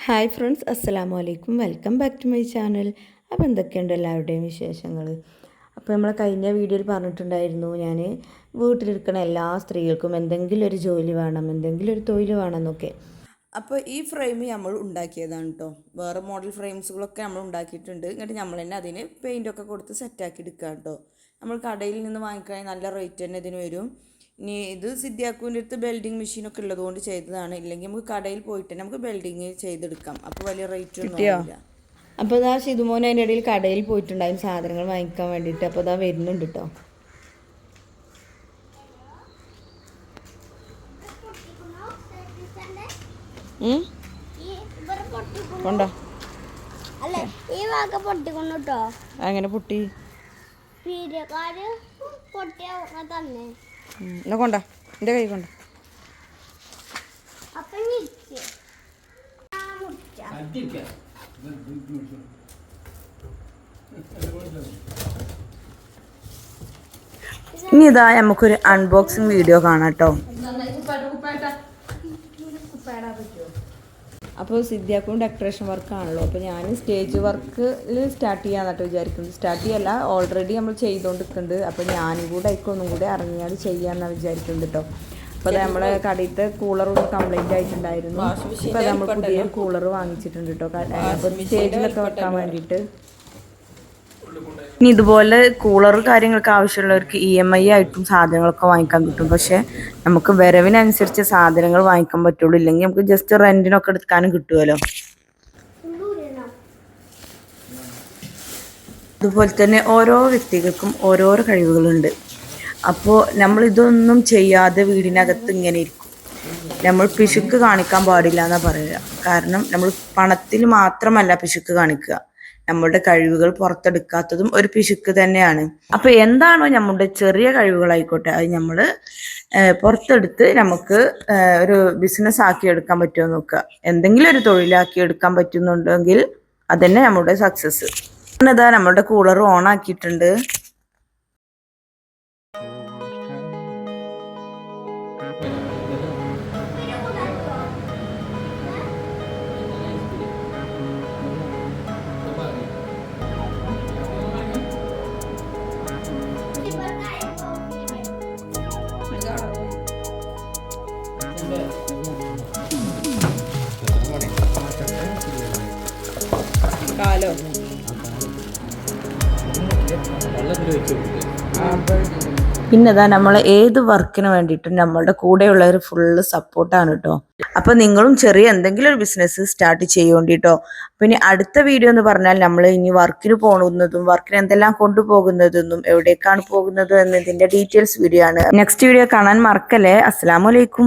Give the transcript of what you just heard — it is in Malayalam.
ഹായ് ഫ്രണ്ട്സ്, അസ്സലാമു അലൈക്കും. Welcome back to my channel. അപ്പോൾ എന്തൊക്കെയുണ്ട് എല്ലാവരുടെയും വിശേഷങ്ങൾ? അപ്പോൾ നമ്മൾ കഴിഞ്ഞ വീഡിയോയിൽ പറഞ്ഞിട്ടുണ്ടായിരുന്നു, ഞാൻ വീട്ടിലിരിക്കുന്ന എല്ലാ സ്ത്രീകൾക്കും എന്തെങ്കിലും ഒരു ജോലി വേണം, എന്തെങ്കിലും ഒരു തൊഴിൽ വേണമെന്നൊക്കെ. അപ്പോൾ ഈ ഫ്രെയിം നമ്മൾ ഉണ്ടാക്കിയതാണ് കേട്ടോ. വേറെ മോഡൽ ഫ്രെയിംസുകളൊക്കെ നമ്മൾ ഉണ്ടാക്കിയിട്ടുണ്ട്. എന്നിട്ട് നമ്മൾ തന്നെ അതിന് പെയിൻറ്റൊക്കെ കൊടുത്ത് സെറ്റാക്കി എടുക്കുക കേട്ടോ. നമ്മൾ കടയിൽ നിന്ന് വാങ്ങിക്കാൻ നല്ല റേറ്റ് തന്നെ ഇതിന് വരും. ഇനി ഇത് സിദ്ധിയാക്കുവിൻ്റെ അടുത്ത് ബെൽഡിങ് മെഷീനൊക്കെ ഉള്ളതുകൊണ്ട് ചെയ്തതാണ്. ഇല്ലെങ്കിൽ നമുക്ക് കടയിൽ പോയിട്ട് നമുക്ക് ബെൽഡിങ് ചെയ്തെടുക്കാം. അപ്പോൾ വലിയ റേറ്റ് ഒന്നും ആവില്ല. അപ്പോൾ ഇതാ ഷിതുമോൻ അതിൻ്റെ ഇടയിൽ കടയിൽ പോയിട്ടുണ്ടായിരുന്നു സാധനങ്ങൾ വാങ്ങിക്കാൻ വേണ്ടിയിട്ട്. അപ്പോൾ ഇതാ വരുന്നുണ്ട് കേട്ടോ. അങ്ങനെ പൊട്ടി എന്നാ കൊണ്ട എൻ്റെ കൈ കൊണ്ട. ഇനി ഇതാ നമുക്കൊരു അൺബോക്സിങ് വീഡിയോ കാണാം കേട്ടോ. അപ്പോൾ സിദ്ധിയാക്കും ഡെക്കറേഷൻ വർക്കാണല്ലോ. അപ്പോൾ ഞാൻ സ്റ്റേജ് വർക്കിൽ സ്റ്റാർട്ട് ചെയ്യാമെന്നിട്ട് വിചാരിക്കുന്നത്. സ്റ്റാർട്ട് ചെയ്യല്ല, ഓൾറെഡി നമ്മൾ ചെയ്തുകൊണ്ടിരിക്കുന്നുണ്ട്. അപ്പോൾ ഞാനും കൂടെ ആയിക്കും ഒന്നും കൂടെ ഇറങ്ങിയാൽ ചെയ്യാമെന്നാണ് വിചാരിക്കുന്നത് കേട്ടോ. അപ്പോൾ നമ്മളെ കടയിലത്തെ കൂളർ ഒന്ന് കംപ്ലൈൻറ്റ് ആയിട്ടുണ്ടായിരുന്നു. അപ്പോൾ നമ്മൾ പുതിയൊരു കൂളർ വാങ്ങിച്ചിട്ടുണ്ട് കേട്ടോ. അപ്പോൾ സ്റ്റേജിലൊക്കെ വെക്കാൻ വേണ്ടിയിട്ട്. ഇനി ഇതുപോലെ കൂളർ കാര്യങ്ങൾക്ക് ആവശ്യമുള്ളവർക്ക് EMI ആയിട്ടും സാധനങ്ങളൊക്കെ വാങ്ങിക്കാൻ കിട്ടും. പക്ഷെ നമുക്ക് വരവിനനുസരിച്ച് സാധനങ്ങൾ വാങ്ങിക്കാൻ പറ്റുള്ളൂ. ഇല്ലെങ്കിൽ നമുക്ക് ജസ്റ്റ് റെന്റിനൊക്കെ എടുക്കാനും കിട്ടുമല്ലോ. അതുപോലെ തന്നെ ഓരോ വ്യക്തികൾക്കും ഓരോരോ കഴിവുകളുണ്ട്. അപ്പോൾ നമ്മൾ ഇതൊന്നും ചെയ്യാതെ വീടിനകത്ത് ഇങ്ങനെ ഇരിക്കും. നമ്മൾ പിശുക്ക് കാണിക്കാൻ പാടില്ല എന്നാണ് പറയുക. കാരണം നമ്മൾ പണത്തിൽ മാത്രമല്ല പിശുക്ക് കാണിക്കുക, നമ്മളുടെ കഴിവുകൾ പുറത്തെടുക്കാത്തതും ഒരു പിശുക്ക് തന്നെയാണ്. അപ്പൊ എന്താണോ നമ്മുടെ ചെറിയ കഴിവുകളായിക്കോട്ടെ, അത് നമ്മൾ പുറത്തെടുത്ത് നമുക്ക് ഒരു ബിസിനസ് ആക്കി എടുക്കാൻ പറ്റുമോ നോക്കുക. എന്തെങ്കിലും ഒരു തൊഴിലാക്കി എടുക്കാൻ പറ്റുന്നുണ്ടെങ്കിൽ അതന്നെ നമ്മുടെ സക്സസ്. ഇതാ നമ്മുടെ കൂളർ ഓൺ ആക്കിയിട്ടുണ്ട്. പിന്നെ ഇതാ നമ്മൾ ഏത് വർക്കിന് വേണ്ടിയിട്ടും നമ്മളുടെ കൂടെയുള്ളവർ ഫുള്ള് സപ്പോർട്ടാണ് കേട്ടോ. അപ്പൊ നിങ്ങളും ചെറിയ എന്തെങ്കിലും ഒരു ബിസിനസ് സ്റ്റാർട്ട് ചെയ്യോണ്ടിട്ടോ. പിന്നെ അടുത്ത വീഡിയോ എന്ന് പറഞ്ഞാൽ നമ്മൾ ഇനി വർക്കിന് പോകുന്നതും വർക്കിന് എന്തെല്ലാം കൊണ്ടുപോകുന്നതെന്നും എവിടേക്കാണ് പോകുന്നത് എന്നതിന്റെ ഡീറ്റെയിൽസ് വീഡിയോ ആണ്. നെക്സ്റ്റ് വീഡിയോ കാണാൻ മറക്കല്ലേ. അസ്സലാമു അലൈക്കും.